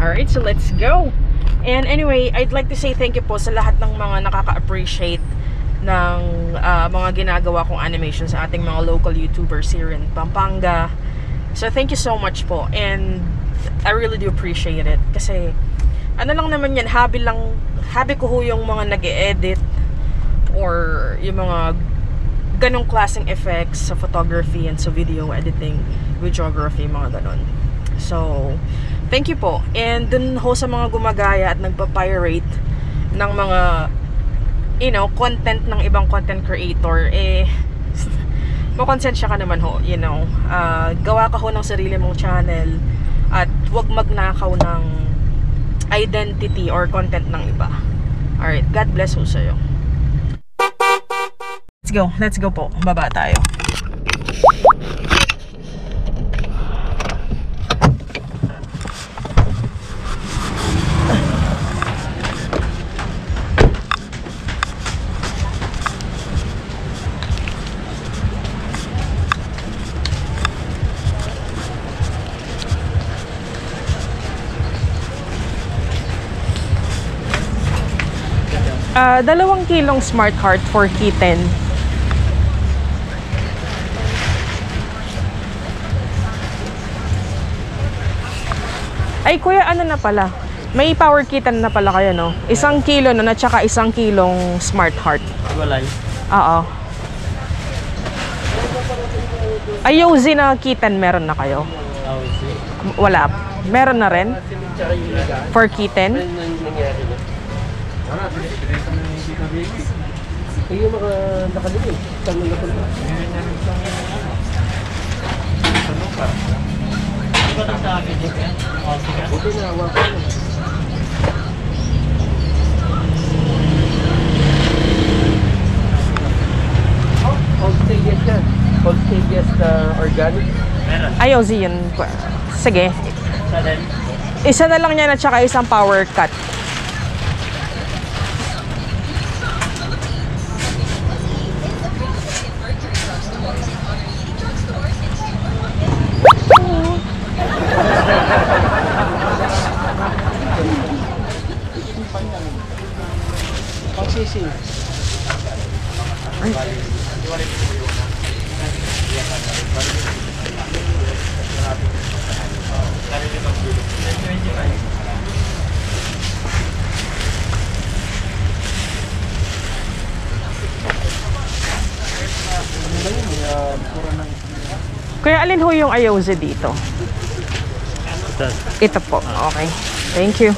Alright, so let's go. And anyway, I'd like to say thank you po sa lahat ng mga nakaka-appreciate ng mga ginagawa kong animation sa ating mga local YouTubers here in Pampanga. So thank you so much po, and I really do appreciate it. Kasi ano lang naman yan, hobby ko ho yung mga nag-e-edit or yung mga ganong klaseng effects sa photography and sa video editing, videography, mga ganon. So thank you po. And dun ho sa mga gumagaya at nagpa-pirate ng mga, you know, content ng ibang content creator, makonsensya ka naman ho, you know. Gawa ka ho ng sarili mong channel at huwag magnakaw ng identity or content ng iba. Alright, God bless ho sa'yo. Let's go po. Baba tayo. Dalawang kilong Smart Heart for kitten. Ay kuya, ano na pala? May power kitten na pala kayo, no? 1 kilo na at saka 1 kilong Smart Heart. Walay. Oo. IOZ na kitten meron na kayo? Wala. Meron na rin? For kitten? Yung mga nakalibig. Saan mo nakalibig? Di ba ito sa akin yan? Buti na awak ko. Old stages yan. Old stages na organic. IOZ yun. Sige. Isa na lang yan at saka 1 power cut. Pagsisi. Kuya, alin ho yung IOZ dito? Ito po. Okay. Thank you.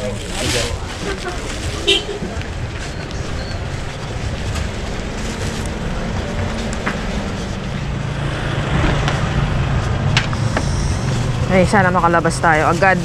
Ay, sana makalabas tayo agad.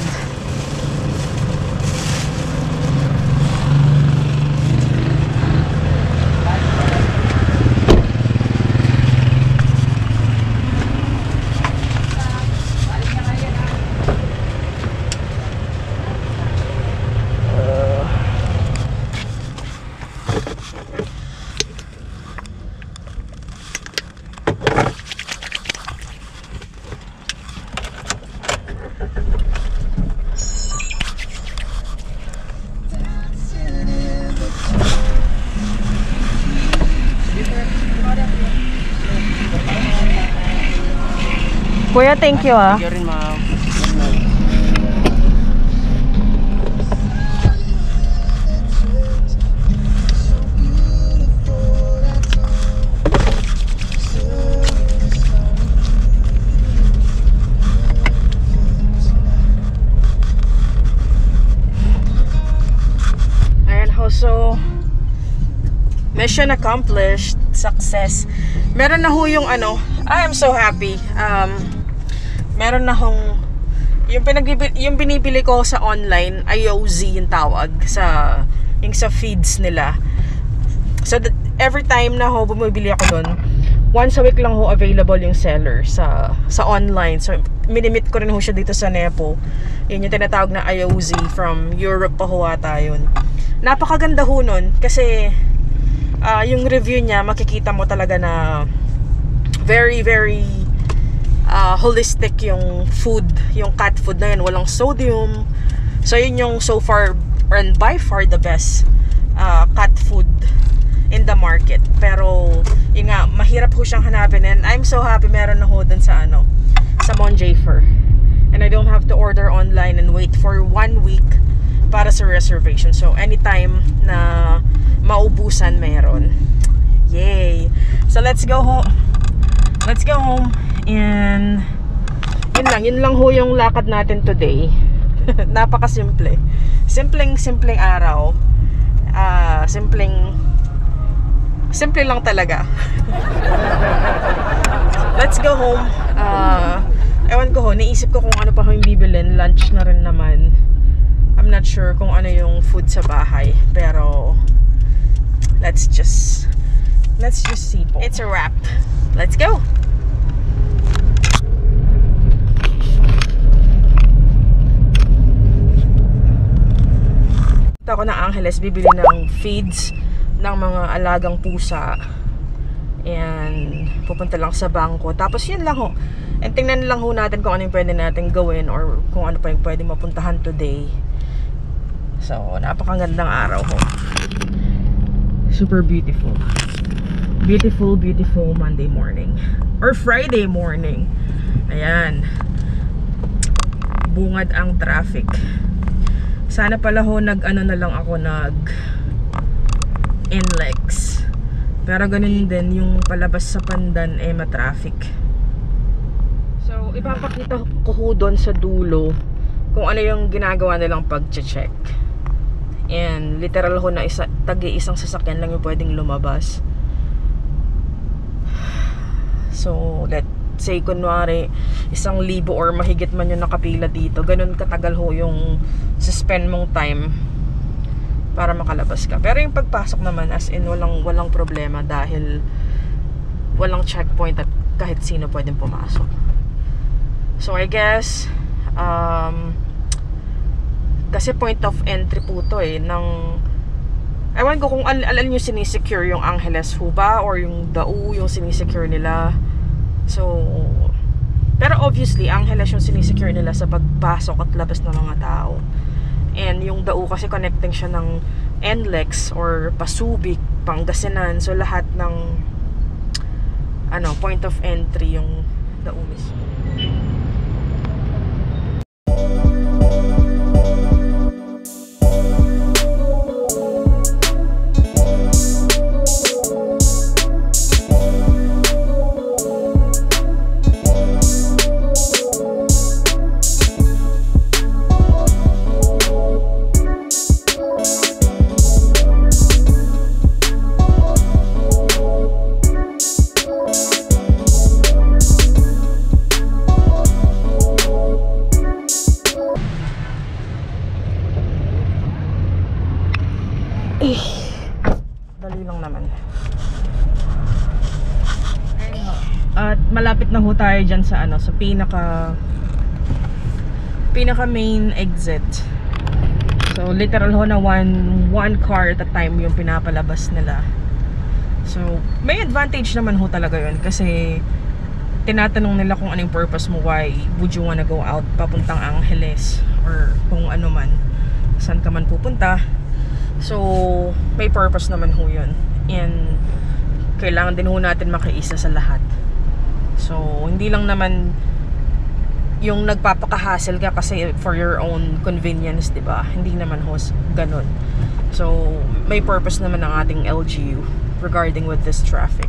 Kuya, thank you ah. Thank you rin, ma'am. Ayan ho, so mission accomplished, success. Meron na ho yung ano, I am so happy. Meron na hong yung binibili ko sa online, IOZ yung tawag sa feeds nila. So that every time na ho bumibili ako doon, once a week lang ho available yung seller sa online. So minimit ko rin ho siya dito sa Nepo. Yun yung tinatawag na IOZ, from Europe pa ho ata yun. Napakaganda ho nun kasi yung review niya, makikita mo talaga na very very holistic yung food, yung cat food na yun. Walang sodium. So yun yung so far and by far the best cat food in the market. Pero yun nga, mahirap ho siyang hanapin, and I'm so happy meron na ho dun sa sa Monjayfer, and I don't have to order online and wait for 1 week para sa reservation. So anytime na maubusan, meron. Yay! So let's go home. Let's go home. And yun lang ho yung lakad natin today. Napakasimple. Simpleng araw. Simple lang talaga. Let's go home. Ewan ko ho, naisip ko kung ano pa yung bibilin. Lunch na rin naman. I'm not sure kung ano yung food sa bahay, pero let's just see po. It's a wrap. Let's go. Ako na Angeles, bibili ng feeds ng mga alagang pusa, and pupunta lang sa bangko, tapos yun lang ho, and tingnan lang ho natin kung ano yung pwede natin gawin or kung ano pa yung pwede mapuntahan today. So napakagandang araw ho, super beautiful Monday morning or Friday morning. Ayan, bungad ang traffic. Sana pala ho na lang ako NLEX. Pero ganun din yung palabas sa Pandan matraffic. So ipapakita ko ho doon sa dulo kung ano yung ginagawa nilang pag-check. And literal ho na tagi-isang sasakyan lang yung pwedeng lumabas. So let's say kunwari 1,000 or mahigit man yung nakapila dito, ganun katagal ho yung suspend mong time para makalabas ka. Pero yung pagpasok naman, as in walang problema dahil walang checkpoint at kahit sino pwedeng pumasok. So I guess kasi point of entry po to ng, ewan ko kung alin yung sinisecure, yung Angeles ho ba or yung Dau yung sinisecure nila. So pero obviously Angeles yung sinisecure nila sa pagpasok at labas ng mga tao, and yung Dau kasi connecting siya ng NLEX or Pasubik, Pangasinan. So lahat ng point of entry yung Dau mismo. Dali lang naman. At malapit na ho tayo dyan sa sa pinaka main exit. So literal ho na one car at a time yung pinapalabas nila. So may advantage naman ho talaga yun, kasi tinatanong nila kung anong purpose mo, why would you wanna go out papuntang Angeles or kung ano man, saan ka man pupunta. So may purpose naman ho yun, and kailangan din ho natin makaisa sa lahat. So hindi lang naman yung nagpapaka-hassle ka kasi for your own convenience, diba? Hindi naman ho ganun. So may purpose naman ang ating LGU regarding with this traffic.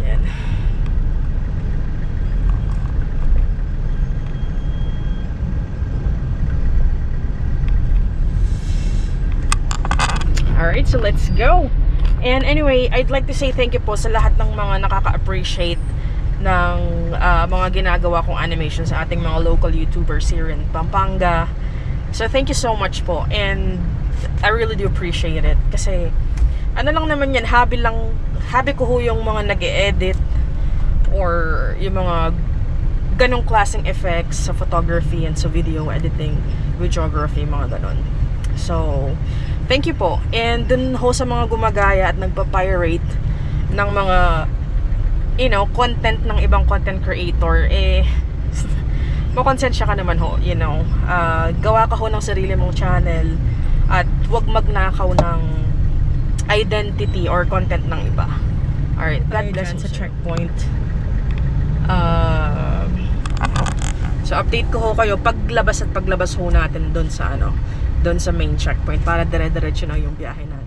Yan. Alright, so let's go. And anyway, I'd like to say thank you po sa lahat ng mga nakaka-appreciate ng mga ginagawa kong animation sa ating mga local YouTubers here in Pampanga. So thank you so much po, and I really do appreciate it, kasi ano lang naman yan, hobby ko ho yung mga nag-e-edit or yung mga ganong klaseng effects sa photography and sa video editing, videography, mga ganon. So thank you po. And dun ho sa mga gumagaya at nagpa-pirate ng mga content ng ibang content creator, makonsensya ka naman ho, you know. Gawa ka ho ng sarili mong channel at huwag magnakaw ng identity or content ng iba. Alright, God bless sa checkpoint. So update ko ho kayo paglabas ho natin doon sa doon sa main checkpoint para dire-diretso na yung biyahe natin.